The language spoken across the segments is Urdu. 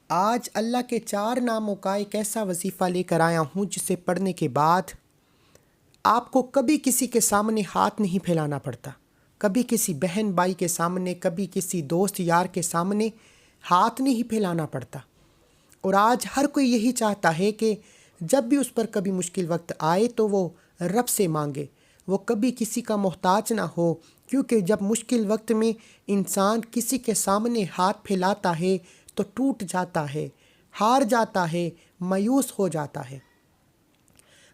آج اللہ کے 4 ناموں کا ایک ایسا وظیفہ لے کر آیا ہوں جسے پڑھنے کے بعد آپ کو کبھی کسی کے سامنے ہاتھ نہیں پھیلانا پڑتا، کبھی کسی بہن بھائی کے سامنے، کبھی کسی دوست یار کے سامنے ہاتھ نہیں پھیلانا پڑتا۔ اور آج ہر کوئی یہی چاہتا ہے کہ جب بھی اس پر کبھی مشکل وقت آئے تو وہ رب سے مانگے، وہ کبھی کسی کا محتاج نہ ہو، کیونکہ جب مشکل وقت میں انسان کسی کے سامنے ہاتھ پھیلاتا ہے تو ٹوٹ جاتا ہے، ہار جاتا ہے، مایوس ہو جاتا ہے۔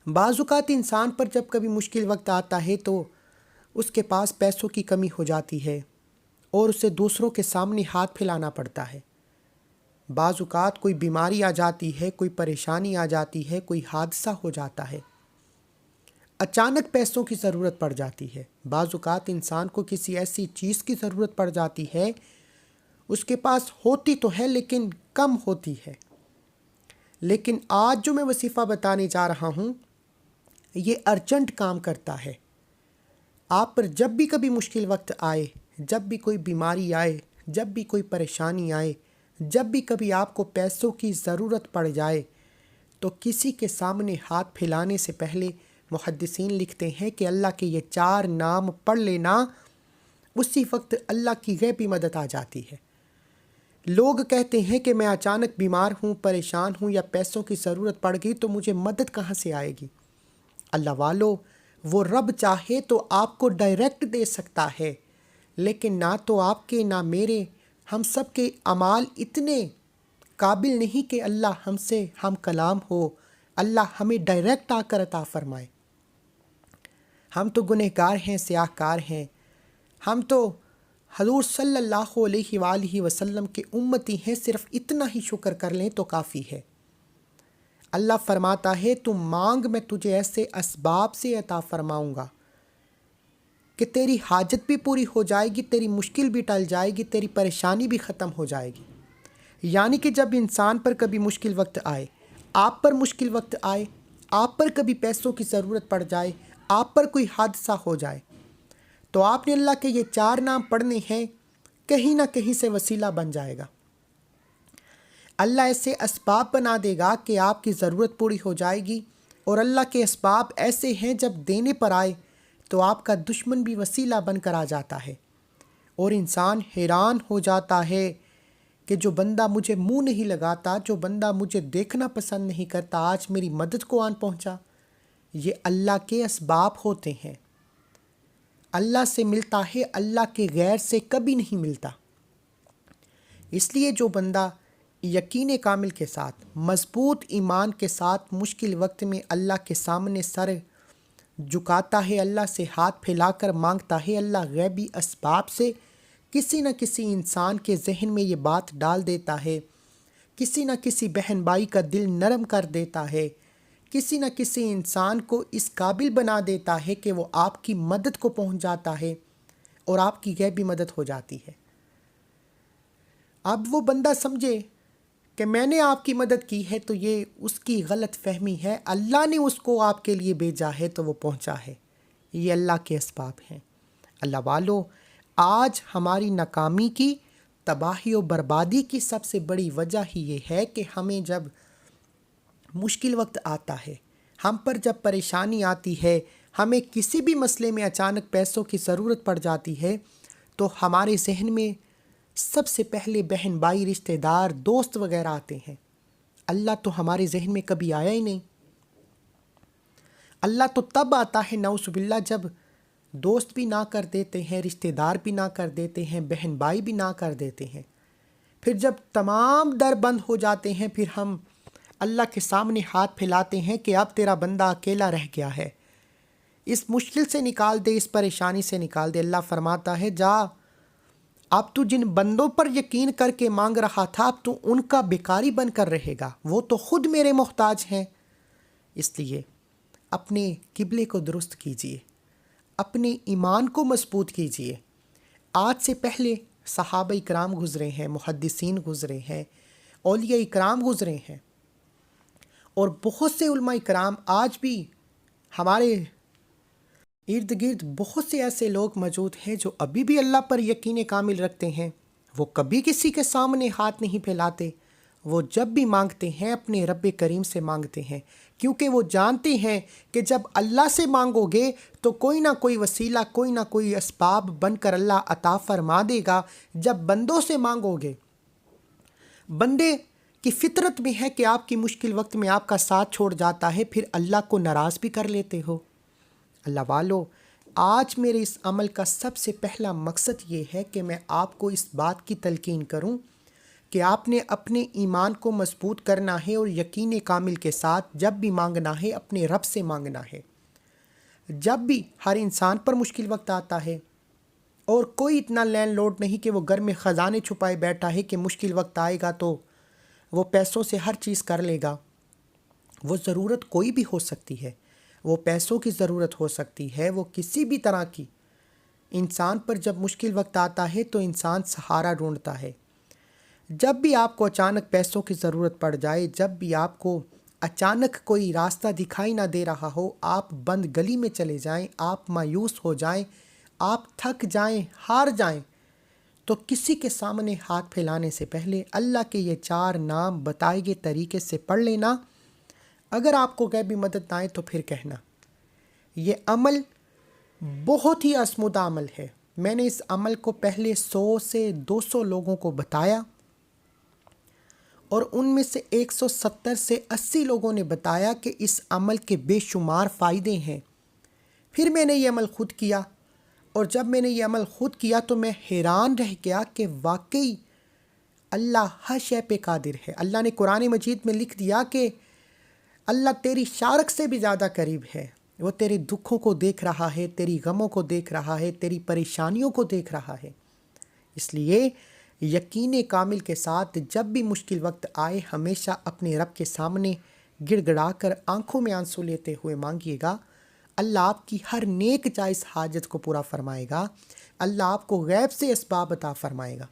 بعض اوقات انسان پر جب کبھی مشکل وقت آتا ہے تو اس کے پاس پیسوں کی کمی ہو جاتی ہے اور اسے دوسروں کے سامنے ہاتھ پھیلانا پڑتا ہے۔ بعض اوقات کوئی بیماری آ جاتی ہے، کوئی پریشانی آ جاتی ہے، کوئی حادثہ ہو جاتا ہے، اچانک پیسوں کی ضرورت پڑ جاتی ہے۔ بعض اوقات انسان کو کسی ایسی چیز کی ضرورت پڑ جاتی ہے، اس کے پاس ہوتی تو ہے لیکن کم ہوتی ہے۔ لیکن آج جو میں وظیفہ بتانے جا رہا ہوں یہ ارجنٹ کام کرتا ہے۔ آپ پر جب بھی کبھی مشکل وقت آئے، جب بھی کوئی بیماری آئے، جب بھی کوئی پریشانی آئے، جب بھی کبھی آپ کو پیسوں کی ضرورت پڑ جائے تو کسی کے سامنے ہاتھ پھیلانے سے پہلے محدثین لکھتے ہیں کہ اللہ کے یہ 4 نام پڑھ لینا، اسی وقت اللہ کی غیبی مدد آ جاتی ہے۔ لوگ کہتے ہیں کہ میں اچانک بیمار ہوں، پریشان ہوں یا پیسوں کی ضرورت پڑ گئی تو مجھے مدد کہاں سے آئے گی؟ اللہ والو، وہ رب چاہے تو آپ کو ڈائریکٹ دے سکتا ہے، لیکن نہ تو آپ کے نہ میرے، ہم سب کے اعمال اتنے قابل نہیں کہ اللہ ہم سے ہم کلام ہو، اللہ ہمیں ڈائریکٹ آ کر عطا فرمائے۔ ہم تو گنہگار ہیں، سیاہ کار ہیں، ہم تو حضور صلی اللہ علیہ وآلہ وسلم کے امتی ہیں، صرف اتنا ہی شکر کر لیں تو کافی ہے۔ اللہ فرماتا ہے تم مانگ، میں تجھے ایسے اسباب سے عطا فرماؤں گا کہ تیری حاجت بھی پوری ہو جائے گی، تیری مشکل بھی ٹل جائے گی، تیری پریشانی بھی ختم ہو جائے گی۔ یعنی کہ جب انسان پر کبھی مشکل وقت آئے، آپ پر مشکل وقت آئے، آپ پر کبھی پیسوں کی ضرورت پڑ جائے، آپ پر کوئی حادثہ ہو جائے تو آپ نے اللہ کے یہ 4 نام پڑھنے ہیں، کہیں نہ کہیں سے وسیلہ بن جائے گا۔ اللہ ایسے اسباب بنا دے گا کہ آپ کی ضرورت پوری ہو جائے گی، اور اللہ کے اسباب ایسے ہیں جب دینے پر آئے تو آپ کا دشمن بھی وسیلہ بن کر آ جاتا ہے، اور انسان حیران ہو جاتا ہے کہ جو بندہ مجھے منہ نہیں لگاتا، جو بندہ مجھے دیکھنا پسند نہیں کرتا، آج میری مدد کو آن پہنچا۔ یہ اللہ کے اسباب ہوتے ہیں۔ اللہ سے ملتا ہے، اللہ کے غیر سے کبھی نہیں ملتا۔ اس لیے جو بندہ یقین کامل کے ساتھ، مضبوط ایمان کے ساتھ مشکل وقت میں اللہ کے سامنے سر جھکاتا ہے، اللہ سے ہاتھ پھیلا کر مانگتا ہے، اللہ غیبی اسباب سے کسی نہ کسی انسان کے ذہن میں یہ بات ڈال دیتا ہے، کسی نہ کسی بہن بھائی کا دل نرم کر دیتا ہے، کسی نہ کسی انسان کو اس قابل بنا دیتا ہے کہ وہ آپ کی مدد کو پہنچ جاتا ہے اور آپ کی غیبی مدد ہو جاتی ہے۔ اب وہ بندہ سمجھے کہ میں نے آپ کی مدد کی ہے تو یہ اس کی غلط فہمی ہے، اللہ نے اس کو آپ کے لیے بھیجا ہے تو وہ پہنچا ہے۔ یہ اللہ کے اسباب ہیں۔ اللہ والو، آج ہماری ناکامی کی، تباہی و بربادی کی سب سے بڑی وجہ ہی یہ ہے کہ ہمیں جب مشکل وقت آتا ہے، ہم پر جب پریشانی آتی ہے، ہمیں کسی بھی مسئلے میں اچانک پیسوں کی ضرورت پڑ جاتی ہے تو ہمارے ذہن میں سب سے پہلے بہن بھائی، رشتہ دار، دوست وغیرہ آتے ہیں۔ اللہ تو ہمارے ذہن میں کبھی آیا ہی نہیں۔ اللہ تو تب آتا ہے نعوذ باللہ جب دوست بھی نہ کر دیتے ہیں، رشتہ دار بھی نہ کر دیتے ہیں، بہن بھائی بھی نہ کر دیتے ہیں۔ پھر جب تمام در بند ہو جاتے ہیں، پھر ہم اللہ کے سامنے ہاتھ پھیلاتے ہیں کہ اب تیرا بندہ اکیلا رہ گیا ہے، اس مشکل سے نکال دے، اس پریشانی سے نکال دے۔ اللہ فرماتا ہے جا، اب تو جن بندوں پر یقین کر کے مانگ رہا تھا اب تو ان کا بیکاری بن کر رہے گا، وہ تو خود میرے محتاج ہیں۔ اس لیے اپنے قبلے کو درست کیجیے، اپنے ایمان کو مضبوط کیجیے۔ آج سے پہلے صحابہ اکرام گزرے ہیں، محدثین گزرے ہیں، اولیاء اکرام گزرے ہیں، اور بہت سے علماء اکرام آج بھی ہمارے ارد گرد بہت سے ایسے لوگ موجود ہیں جو ابھی بھی اللہ پر یقین کامل رکھتے ہیں۔ وہ کبھی کسی کے سامنے ہاتھ نہیں پھیلاتے، وہ جب بھی مانگتے ہیں اپنے رب کریم سے مانگتے ہیں، کیونکہ وہ جانتے ہیں کہ جب اللہ سے مانگو گے تو کوئی نہ کوئی وسیلہ، کوئی نہ کوئی اسباب بن کر اللہ عطا فرما دے گا۔ جب بندوں سے مانگو گے، بندے کی فطرت میں ہے کہ آپ کی مشکل وقت میں آپ کا ساتھ چھوڑ جاتا ہے، پھر اللہ کو ناراض بھی کر لیتے ہو۔ اللہ والو، آج میرے اس عمل کا سب سے پہلا مقصد یہ ہے کہ میں آپ کو اس بات کی تلقین کروں کہ آپ نے اپنے ایمان کو مضبوط کرنا ہے اور یقین کامل کے ساتھ جب بھی مانگنا ہے اپنے رب سے مانگنا ہے۔ جب بھی ہر انسان پر مشکل وقت آتا ہے اور کوئی اتنا لینڈ لورڈ نہیں کہ وہ گھر میں خزانے چھپائے بیٹھا ہے کہ مشکل وقت آئے گا تو وہ پیسوں سے ہر چیز کر لے گا۔ وہ ضرورت کوئی بھی ہو سکتی ہے، وہ پیسوں کی ضرورت ہو سکتی ہے، وہ کسی بھی طرح کی۔ انسان پر جب مشکل وقت آتا ہے تو انسان سہارا ڈھونڈتا ہے۔ جب بھی آپ کو اچانک پیسوں کی ضرورت پڑ جائے، جب بھی آپ کو اچانک کوئی راستہ دکھائی نہ دے رہا ہو، آپ بند گلی میں چلے جائیں، آپ مایوس ہو جائیں، آپ تھک جائیں، ہار جائیں، تو کسی کے سامنے ہاتھ پھیلانے سے پہلے اللہ کے یہ 4 نام بتائے گئے طریقے سے پڑھ لینا۔ اگر آپ کو غیبی مدد نہ آئے تو پھر کہنا۔ یہ عمل بہت ہی آزمودہ عمل ہے۔ میں نے اس عمل کو پہلے 100 سے 200 لوگوں کو بتایا اور ان میں سے 170 سے 80 لوگوں نے بتایا کہ اس عمل کے بے شمار فائدے ہیں۔ پھر میں نے یہ عمل خود کیا، اور جب میں نے یہ عمل خود کیا تو میں حیران رہ گیا کہ واقعی اللہ ہر شے پہ قادر ہے۔ اللہ نے قرآن مجید میں لکھ دیا کہ اللہ تیری شارک سے بھی زیادہ قریب ہے۔ وہ تیرے دکھوں کو دیکھ رہا ہے، تیری غموں کو دیکھ رہا ہے، تیری پریشانیوں کو دیکھ رہا ہے۔ اس لیے یقین کامل کے ساتھ جب بھی مشکل وقت آئے ہمیشہ اپنے رب کے سامنے گڑ گڑا کر آنکھوں میں آنسو لیتے ہوئے مانگیے گا۔ اللہ آپ کی ہر نیک جائز حاجت کو پورا فرمائے گا۔ اللہ آپ کو غیب سے اسباب عطا فرمائے گا۔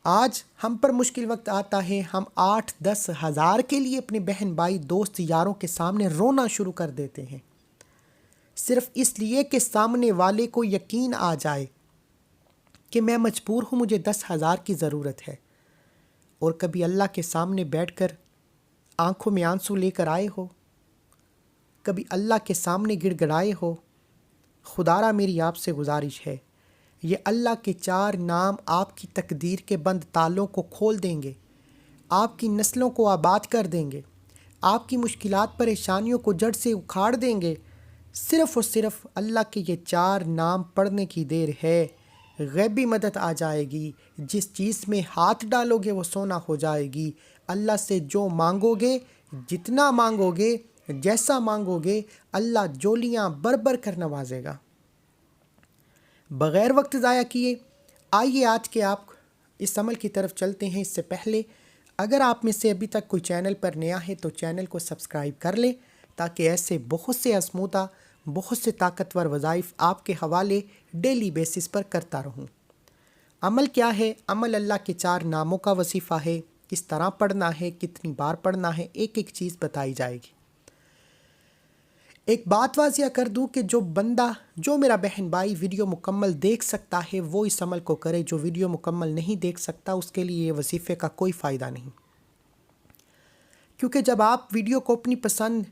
آج ہم پر مشکل وقت آتا ہے، ہم 8-10 ہزار کے لیے اپنے بہن بھائی دوست یاروں کے سامنے رونا شروع کر دیتے ہیں، صرف اس لیے کہ سامنے والے کو یقین آ جائے کہ میں مجبور ہوں، مجھے 10,000 کی ضرورت ہے۔ اور کبھی اللہ کے سامنے بیٹھ کر آنکھوں میں آنسو لے کر آئے ہو، کبھی اللہ کے سامنے گڑ گڑائے ہو؟ خدارا میری آپ سے گزارش ہے، یہ اللہ کے 4 نام آپ کی تقدیر کے بند تالوں کو کھول دیں گے، آپ کی نسلوں کو آباد کر دیں گے، آپ کی مشکلات پریشانیوں کو جڑ سے اکھاڑ دیں گے۔ صرف اور صرف اللہ کے یہ 4 نام پڑھنے کی دیر ہے، غیبی مدد آ جائے گی۔ جس چیز میں ہاتھ ڈالو گے وہ سونا ہو جائے گی۔ اللہ سے جو مانگو گے، جتنا مانگو گے، جیسا مانگو گے، اللہ جولیاں بر بر کر نوازے گا۔ بغیر وقت ضائع کیے آئیے آج کے آپ اس عمل کی طرف چلتے ہیں۔ اس سے پہلے اگر آپ میں سے ابھی تک کوئی چینل پر نیا ہے تو چینل کو سبسکرائب کر لیں، تاکہ ایسے بہت سے آزمودہ، بہت سے طاقتور وظائف آپ کے حوالے ڈیلی بیسس پر کرتا رہوں۔ عمل کیا ہے؟ عمل اللہ کے 4 ناموں کا وظیفہ ہے۔ کس طرح پڑھنا ہے، کتنی بار پڑھنا ہے، ایک ایک چیز بتائی جائے گی۔ ایک بات واضح کر دوں کہ جو میرا بہن بھائی ویڈیو مکمل دیکھ سکتا ہے وہ اس عمل کو کرے، جو ویڈیو مکمل نہیں دیکھ سکتا اس کے لیے یہ وظیفے کا کوئی فائدہ نہیں، کیونکہ جب آپ ویڈیو کو اپنی پسند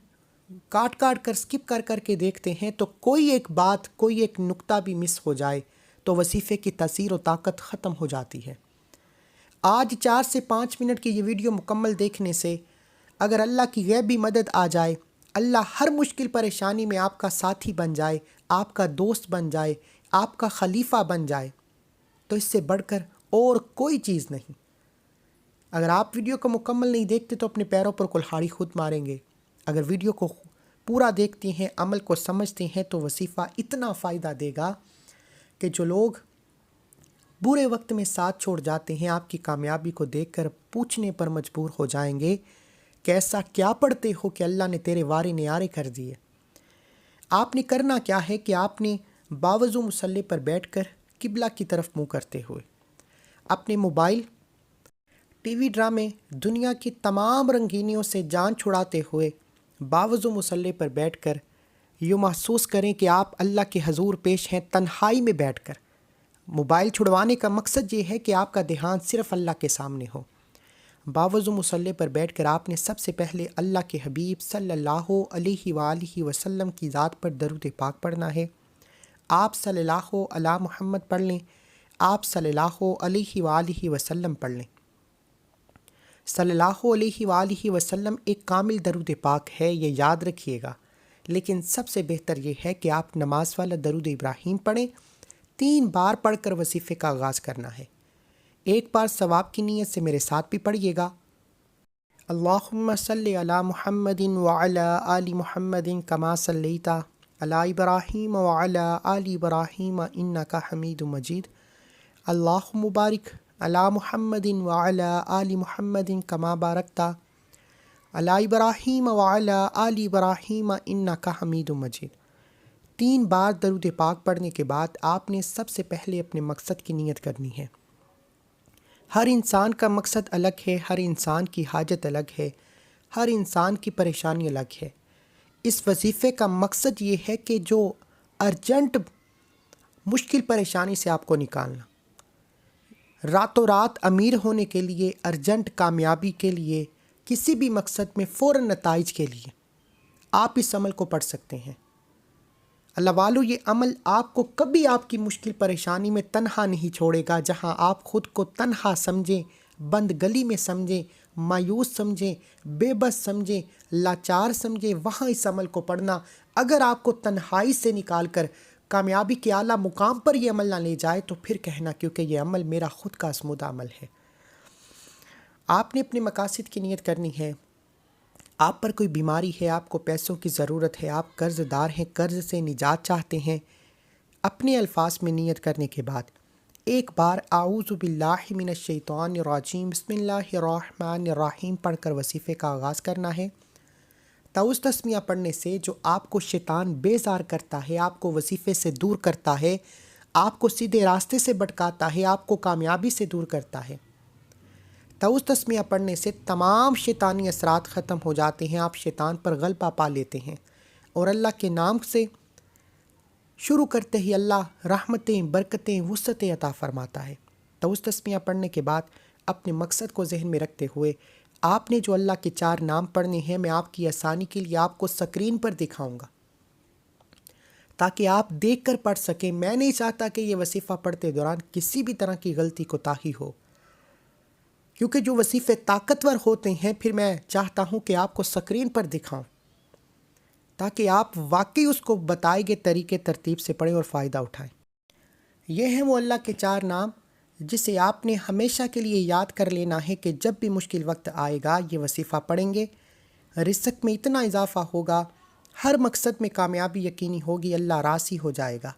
کاٹ کر سکپ کر کے دیکھتے ہیں تو کوئی ایک بات، کوئی ایک نقطہ بھی مس ہو جائے تو وظیفے کی تاثیر و طاقت ختم ہو جاتی ہے۔ آج 4 سے 5 منٹ کی یہ ویڈیو مکمل دیکھنے سے اگر اللہ کی غیبی مدد آ جائے، اللہ ہر مشکل پریشانی میں آپ کا ساتھی بن جائے، آپ کا دوست بن جائے، آپ کا خلیفہ بن جائے، تو اس سے بڑھ کر اور کوئی چیز نہیں۔ اگر آپ ویڈیو کو مکمل نہیں دیکھتے تو اپنے پیروں پر کلہاڑی خود ماریں گے۔ اگر ویڈیو کو پورا دیکھتے ہیں، عمل کو سمجھتے ہیں تو وظیفہ اتنا فائدہ دے گا کہ جو لوگ برے وقت میں ساتھ چھوڑ جاتے ہیں آپ کی کامیابی کو دیکھ کر پوچھنے پر مجبور ہو جائیں گے کہ ایسا کیا پڑھتے ہو کہ اللہ نے تیرے وارے نیارے کر دیے۔ آپ نے کرنا کیا ہے کہ آپ نے باوضو مصلی پر بیٹھ کر قبلہ کی طرف منہ کرتے ہوئے اپنے موبائل، ٹی وی ڈرامے، دنیا کی تمام رنگینیوں سے جان چھڑاتے ہوئے باوضو مصلی پر بیٹھ کر یوں محسوس کریں کہ آپ اللہ کے حضور پیش ہیں تنہائی میں بیٹھ کر۔ موبائل چھڑوانے کا مقصد یہ ہے کہ آپ کا دھیان صرف اللہ کے سامنے ہو۔ باوضو مصلی پر بیٹھ کر آپ نے سب سے پہلے اللہ کے حبیب صلی اللہ علیہ وآلہ وسلم کی ذات پر درود پاک پڑھنا ہے۔ آپ صلی اللہ علی محمد پڑھ لیں، آپ صلی اللہ علیہ وآلہ وسلم پڑھ لیں۔ صلی اللہ علیہ وآلہ وسلم ایک کامل درود پاک ہے، یہ یاد رکھیے گا، لیکن سب سے بہتر یہ ہے کہ آپ نماز والا درود ابراہیم پڑھیں۔ 3 بار پڑھ کر وظیفے کا آغاز کرنا ہے۔ ایک بار ثواب کی نیت سے میرے ساتھ بھی پڑھیے گا۔ اللہم صلی علی محمد وعلی آل محمد کما صلیت علی ابراہیم وعلی آل ابراہیم انک حمید مجید۔ اللہم بارک علی محمد وعلی آل محمد کما بارکت علی ابراہیم وعلی آل ابراہیم انک حمید مجید۔ 3 بار درود پاک پڑھنے کے بعد آپ نے سب سے پہلے اپنے مقصد کی نیت کرنی ہے۔ ہر انسان کا مقصد الگ ہے، ہر انسان کی حاجت الگ ہے، ہر انسان کی پریشانی الگ ہے۔ اس وظیفے کا مقصد یہ ہے کہ جو ارجنٹ مشکل پریشانی سے آپ کو نکالنا، راتوں رات امیر ہونے کے لیے، ارجنٹ کامیابی کے لیے، کسی بھی مقصد میں فوراً نتائج کے لیے آپ اس عمل کو پڑھ سکتے ہیں۔ اللہ والو، یہ عمل آپ کو کبھی آپ کی مشکل پریشانی میں تنہا نہیں چھوڑے گا۔ جہاں آپ خود کو تنہا سمجھیں، بند گلی میں سمجھیں، مایوس سمجھیں، بے بس سمجھیں، لاچار سمجھیں، وہاں اس عمل کو پڑھنا۔ اگر آپ کو تنہائی سے نکال کر کامیابی کے اعلیٰ مقام پر یہ عمل نہ لے جائے تو پھر کہنا کیونکہ یہ عمل میرا خود کا آزمودہ عمل ہے۔ آپ نے اپنے مقاصد کی نیت کرنی ہے۔ آپ پر کوئی بیماری ہے، آپ کو پیسوں کی ضرورت ہے، آپ قرض دار ہیں، قرض سے نجات چاہتے ہیں، اپنے الفاظ میں نیت کرنے کے بعد ایک بار اعوذ باللہ من الشیطان الرجیم بسم اللہ الرحمن الرحیم پڑھ کر وظیفے کا آغاز کرنا ہے۔ تعوذ تسمیہ پڑھنے سے جو آپ کو شیطان بیزار کرتا ہے، آپ کو وظیفے سے دور کرتا ہے، آپ کو سیدھے راستے سے بھٹکاتا ہے، آپ کو کامیابی سے دور کرتا ہے، تعوذ تسمیہ پڑھنے سے تمام شیطانی اثرات ختم ہو جاتے ہیں، آپ شیطان پر غلبہ پا لیتے ہیں، اور اللہ کے نام سے شروع کرتے ہی اللہ رحمتیں، برکتیں، وسعتیں عطا فرماتا ہے۔ تعوذ تسمیہ پڑھنے کے بعد اپنے مقصد کو ذہن میں رکھتے ہوئے آپ نے جو اللہ کے 4 نام پڑھنے ہیں، میں آپ کی آسانی کے لیے آپ کو سکرین پر دکھاؤں گا تاکہ آپ دیکھ کر پڑھ سکیں۔ میں نہیں چاہتا کہ یہ وظیفہ پڑھتے دوران کسی بھی طرح کی غلطی کوتاہی ہو، کیونکہ جو وظیفے طاقتور ہوتے ہیں پھر میں چاہتا ہوں کہ آپ کو سکرین پر دکھاؤں تاکہ آپ واقعی اس کو بتائے گئے طریقے ترتیب سے پڑھیں اور فائدہ اٹھائیں۔ یہ ہیں وہ اللہ کے 4 نام جسے آپ نے ہمیشہ کے لیے یاد کر لینا ہے کہ جب بھی مشکل وقت آئے گا یہ وظیفہ پڑھیں گے، رزق میں اتنا اضافہ ہوگا، ہر مقصد میں کامیابی یقینی ہوگی، اللہ راضی ہو جائے گا۔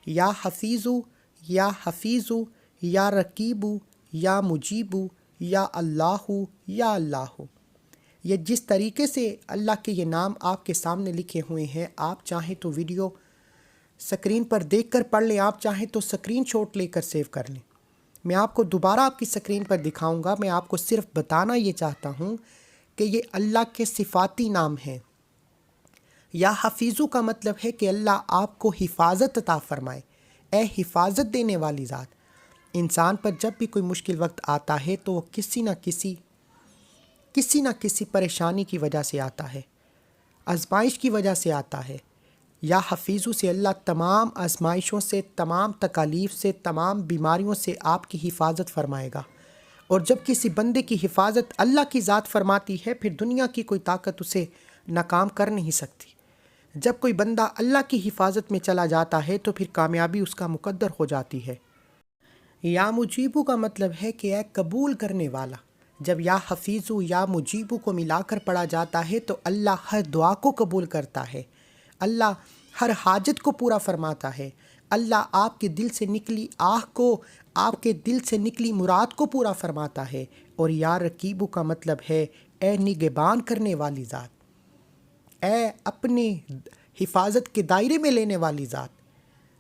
یا حفیظو، یا حفیظو، یا رقیبو، یا مجیبو، یا اللہ، یا اللہ۔ یہ جس طریقے سے اللہ کے یہ نام آپ کے سامنے لکھے ہوئے ہیں، آپ چاہیں تو ویڈیو سکرین پر دیکھ کر پڑھ لیں، آپ چاہیں تو سکرین شاٹ لے کر سیو کر لیں۔ میں آپ کو دوبارہ آپ کی سکرین پر دکھاؤں گا۔ میں آپ کو صرف بتانا یہ چاہتا ہوں کہ یہ اللہ کے صفاتی نام ہیں۔ یا حفیظو کا مطلب ہے کہ اللہ آپ کو حفاظت عطا فرمائے، اے حفاظت دینے والی ذات۔ انسان پر جب بھی کوئی مشکل وقت آتا ہے تو وہ کسی نہ کسی پریشانی کی وجہ سے آتا ہے، آزمائش کی وجہ سے آتا ہے۔ یا حفیظو سے اللہ تمام آزمائشوں سے، تمام تکالیف سے، تمام بیماریوں سے آپ کی حفاظت فرمائے گا۔ اور جب کسی بندے کی حفاظت اللہ کی ذات فرماتی ہے پھر دنیا کی کوئی طاقت اسے ناکام کر نہیں سکتی۔ جب کوئی بندہ اللہ کی حفاظت میں چلا جاتا ہے تو پھر کامیابی اس کا مقدر ہو جاتی ہے۔ یا مجیبو کا مطلب ہے کہ اے قبول کرنے والا۔ جب یا حفیظو یا مجیبو کو ملا کر پڑھا جاتا ہے تو اللہ ہر دعا کو قبول کرتا ہے، اللہ ہر حاجت کو پورا فرماتا ہے، اللہ آپ کے دل سے نکلی آہ کو، آپ کے دل سے نکلی مراد کو پورا فرماتا ہے۔ اور یا رقیبو کا مطلب ہے اے نگہبان کرنے والی ذات، اے اپنے حفاظت کے دائرے میں لینے والی ذات،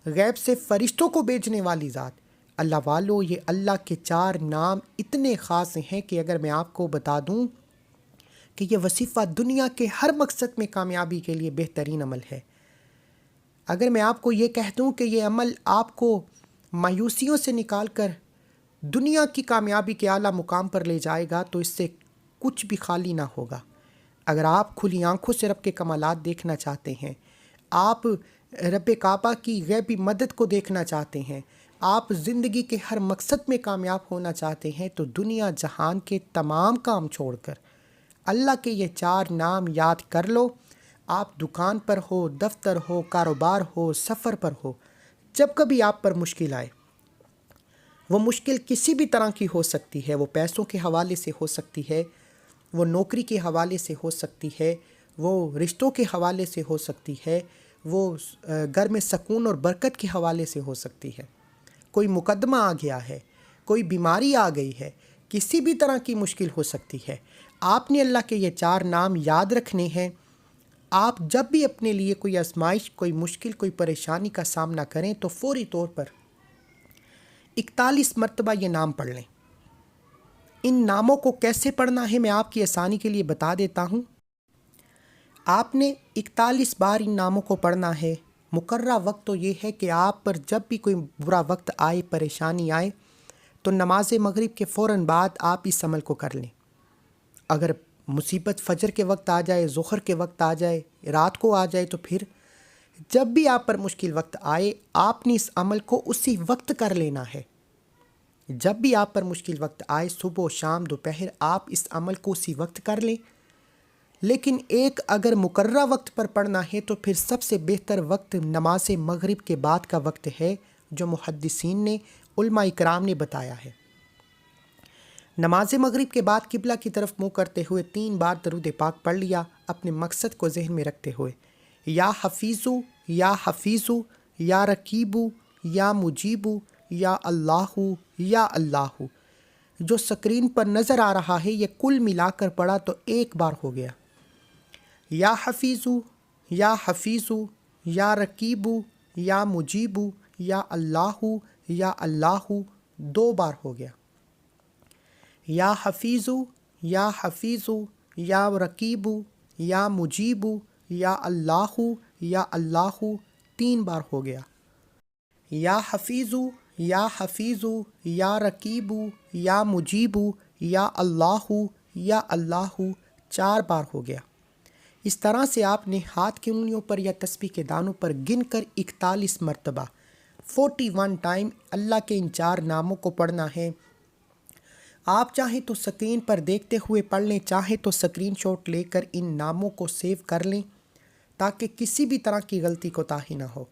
غیب سے فرشتوں کو بھیجنے والی ذات۔ اللہ والو، یہ اللہ کے 4 نام اتنے خاص ہیں کہ اگر میں آپ کو بتا دوں کہ یہ وظیفہ دنیا کے ہر مقصد میں کامیابی کے لیے بہترین عمل ہے، اگر میں آپ کو یہ کہہ دوں کہ یہ عمل آپ کو مایوسیوں سے نکال کر دنیا کی کامیابی کے اعلیٰ مقام پر لے جائے گا، تو اس سے کچھ بھی خالی نہ ہوگا۔ اگر آپ کھلی آنکھوں سے رب کے کمالات دیکھنا چاہتے ہیں، آپ رب کعبہ کی غیبی مدد کو دیکھنا چاہتے ہیں، آپ زندگی کے ہر مقصد میں کامیاب ہونا چاہتے ہیں، تو دنیا جہان کے تمام کام چھوڑ کر اللہ کے یہ 4 نام یاد کر لو۔ آپ دکان پر ہو، دفتر ہو، کاروبار ہو، سفر پر ہو، جب کبھی آپ پر مشکل آئے، وہ مشکل کسی بھی طرح کی ہو سکتی ہے، وہ پیسوں کے حوالے سے ہو سکتی ہے، وہ نوکری کے حوالے سے ہو سکتی ہے، وہ رشتوں کے حوالے سے ہو سکتی ہے، وہ گھر میں سکون اور برکت کے حوالے سے ہو سکتی ہے، کوئی مقدمہ آ گیا ہے، کوئی بیماری آ گئی ہے، کسی بھی طرح کی مشکل ہو سکتی ہے۔ آپ نے اللہ کے یہ 4 نام یاد رکھنے ہیں۔ آپ جب بھی اپنے لیے کوئی آزمائش، کوئی مشکل، کوئی پریشانی کا سامنا کریں تو فوری طور پر 41 مرتبہ یہ نام پڑھ لیں۔ ان ناموں کو کیسے پڑھنا ہے میں آپ کی آسانی کے لیے بتا دیتا ہوں۔ آپ نے 41 بار ان ناموں کو پڑھنا ہے۔ مقررہ وقت تو یہ ہے کہ آپ پر جب بھی کوئی برا وقت آئے، پریشانی آئے، تو نماز مغرب کے فوراً بعد آپ اس عمل کو کر لیں۔ اگر مصیبت فجر کے وقت آ جائے، ظہر کے وقت آ جائے، رات کو آ جائے، تو پھر جب بھی آپ پر مشکل وقت آئے، آپ نے اس عمل کو اسی وقت کر لینا ہے۔ جب بھی آپ پر مشکل وقت آئے، صبح و شام دوپہر، آپ اس عمل کو اسی وقت کر لیں۔ لیکن ایک اگر مقررہ وقت پر پڑھنا ہے تو پھر سب سے بہتر وقت نماز مغرب کے بعد کا وقت ہے، جو محدثین نے، علماء کرام نے بتایا ہے۔ نماز مغرب کے بعد قبلہ کی طرف منہ کرتے ہوئے 3 بار درود پاک پڑھ لیا، اپنے مقصد کو ذہن میں رکھتے ہوئے۔ یا حفیظو، یا حفیظو، یا رقیبو، یا مجیبو، یا اللہ، یا اللہ، جو سکرین پر نظر آ رہا ہے، یہ کل ملا کر پڑھا تو 1 بار ہو گیا۔ یا حفیظو، یا حفیظو، یا رقیبو، یا مجیبو، یا اللہ، یا اللہ 2 بار ہو گیا۔ یا حفیظو، یا حفیظو، یا رقیبو، یا مجیبو، یا اللہ، یا اللہ 3 بار ہو گیا۔ یا حفیظو، یا حفیظو، یا رقیبو، یا مجیبو، یا اللہ، یا اللہ 4 بار ہو گیا۔ اس طرح سے آپ نے ہاتھ کی انگلیوں پر یا تسبیح کے دانوں پر گن کر 41 مرتبہ 41 ٹائم اللہ کے ان 4 ناموں کو پڑھنا ہے۔ آپ چاہیں تو سکرین پر دیکھتے ہوئے پڑھ لیں، چاہیں تو سکرین شاٹ لے کر ان ناموں کو سیو کر لیں تاکہ کسی بھی طرح کی غلطی کوتاہی نہ ہو۔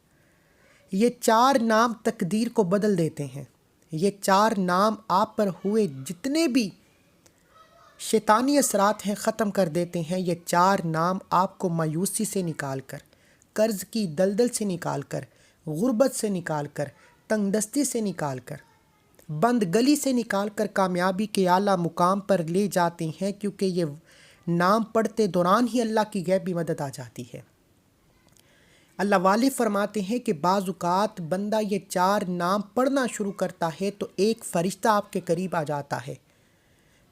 یہ 4 نام تقدیر کو بدل دیتے ہیں۔ یہ 4 نام آپ پر ہوئے جتنے بھی شیطانی اثرات ہیں ختم کر دیتے ہیں۔ یہ 4 نام آپ کو مایوسی سے نکال کر، قرض کی دلدل سے نکال کر، غربت سے نکال کر، تنگ دستی سے نکال کر، بند گلی سے نکال کر کامیابی کے اعلیٰ مقام پر لے جاتے ہیں، کیونکہ یہ نام پڑھتے دوران ہی اللہ کی غیبی مدد آ جاتی ہے۔ اللہ والے فرماتے ہیں کہ بعض اوقات بندہ یہ 4 نام پڑھنا شروع کرتا ہے تو ایک فرشتہ آپ کے قریب آ جاتا ہے،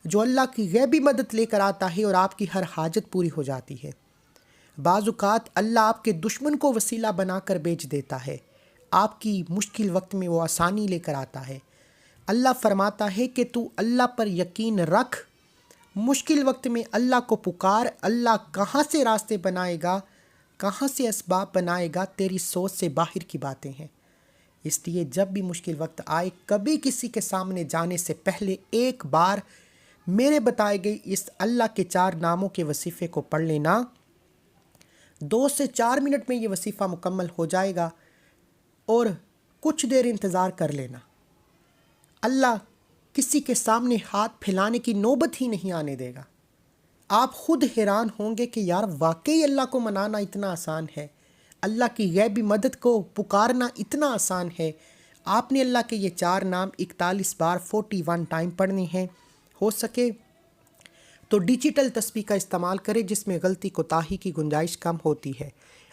جو اللہ کی غیبی مدد لے کر آتا ہے اور آپ کی ہر حاجت پوری ہو جاتی ہے۔ بعض اوقات اللہ آپ کے دشمن کو وسیلہ بنا کر بھیج دیتا ہے، آپ کی مشکل وقت میں وہ آسانی لے کر آتا ہے۔ اللہ فرماتا ہے کہ تو اللہ پر یقین رکھ، مشکل وقت میں اللہ کو پکار، اللہ کہاں سے راستے بنائے گا، کہاں سے اسباب بنائے گا، تیری سوچ سے باہر کی باتیں ہیں۔ اس لیے جب بھی مشکل وقت آئے، کبھی کسی کے سامنے جانے سے پہلے 1 بار میرے بتائے گئے اس اللہ کے 4 ناموں کے وظیفے کو پڑھ لینا۔ 2 سے 4 منٹ میں یہ وظیفہ مکمل ہو جائے گا، اور کچھ دیر انتظار کر لینا۔ اللہ کسی کے سامنے ہاتھ پھیلانے کی نوبت ہی نہیں آنے دے گا۔ آپ خود حیران ہوں گے کہ یار واقعی اللہ کو منانا اتنا آسان ہے، اللہ کی غیبی مدد کو پکارنا اتنا آسان ہے۔ آپ نے اللہ کے یہ 4 نام 41 بار 41 ٹائم پڑھنے ہیں۔ ہو سکے تو ڈیجیٹل تسبیح کا استعمال کریں، جس میں غلطی کوتاہی کی گنجائش کم ہوتی ہے۔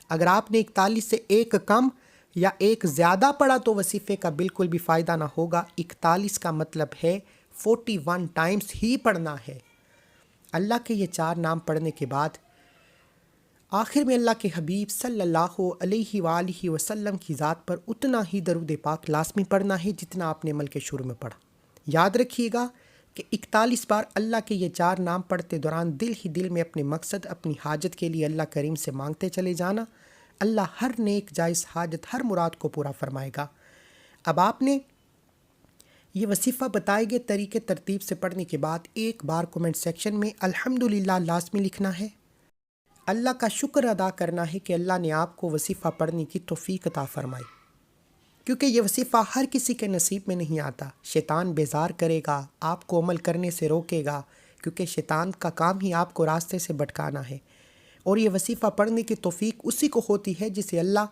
اگر آپ نے 41 سے 1 کم یا 1 زیادہ پڑھا تو وظیفے کا بالکل بھی فائدہ نہ ہوگا۔ 41 کا مطلب ہے 41 ٹائمز ہی پڑھنا ہے۔ اللہ کے یہ 4 نام پڑھنے کے بعد آخر میں اللہ کے حبیب صلی اللہ علیہ وآلہ وسلم کی ذات پر اتنا ہی درود پاک لازمی پڑھنا ہے جتنا آپ نے عمل کے شروع میں پڑھا۔ یاد رکھیے گا کہ 41 بار اللہ کے یہ 4 نام پڑھتے دوران دل ہی دل میں اپنے مقصد، اپنی حاجت کے لیے اللہ کریم سے مانگتے چلے جانا۔ اللہ ہر نیک جائز حاجت، ہر مراد کو پورا فرمائے گا۔ اب آپ نے یہ وظیفہ بتائے گئے طریقے ترتیب سے پڑھنے کے بعد ایک بار کومنٹ سیکشن میں الحمدللہ لازمی لکھنا ہے۔ اللہ کا شکر ادا کرنا ہے کہ اللہ نے آپ کو وظیفہ پڑھنے کی توفیق عطا فرمائی، کیونکہ یہ وظیفہ ہر کسی کے نصیب میں نہیں آتا۔ شیطان بیزار کرے گا، آپ کو عمل کرنے سے روکے گا، کیونکہ شیطان کا کام ہی آپ کو راستے سے بھٹکانا ہے۔ اور یہ وظیفہ پڑھنے کی توفیق اسی کو ہوتی ہے جسے اللہ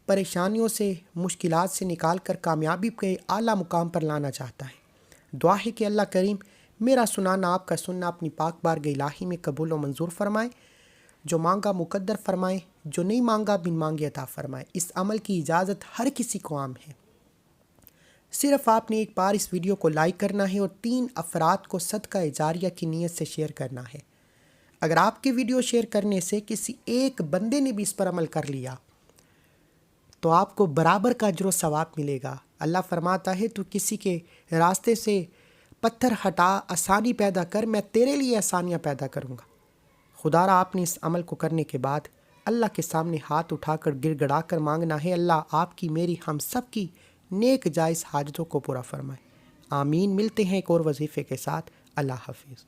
پریشانیوں سے، مشکلات سے نکال کر کامیابی کے اعلیٰ مقام پر لانا چاہتا ہے۔ دعا ہے کہ اللہ کریم میرا سنانا، آپ کا سننا اپنی پاک بارگاہ الہی میں قبول و منظور فرمائے، جو مانگا مقدر فرمائے، جو نہیں مانگا بن مانگے عطا فرمائے۔ اس عمل کی اجازت ہر کسی کو عام ہے، صرف آپ نے ایک بار اس ویڈیو کو لائک کرنا ہے اور 3 افراد کو صدقہ جاریہ کی نیت سے شیئر کرنا ہے۔ اگر آپ کے ویڈیو شیئر کرنے سے کسی ایک بندے نے بھی اس پر عمل کر لیا تو آپ کو برابر کا اجر و ثواب ملے گا۔ اللہ فرماتا ہے تو کسی کے راستے سے پتھر ہٹا، آسانی پیدا کر، میں تیرے لیے آسانیاں پیدا کروں گا۔ خدا را آپ نے اس عمل کو کرنے کے بعد اللہ کے سامنے ہاتھ اٹھا کر گر گڑا کر مانگنا ہے، اللہ آپ کی، میری، ہم سب کی نیک جائز حاجتوں کو پورا فرمائے۔ آمین۔ ملتے ہیں ایک اور وظیفے کے ساتھ۔ اللہ حافظ۔